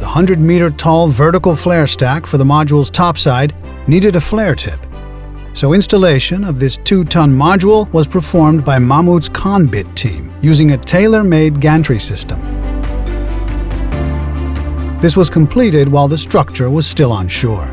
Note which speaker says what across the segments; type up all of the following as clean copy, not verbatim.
Speaker 1: The 100-meter-tall vertical flare stack for the module's topside needed a flare tip. So installation of this 2-ton module was performed by Mammoet's Conbit team using a tailor-made gantry system. This was completed while the structure was still on shore.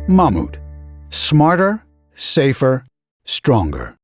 Speaker 1: Mammoet. Smarter, safer, stronger.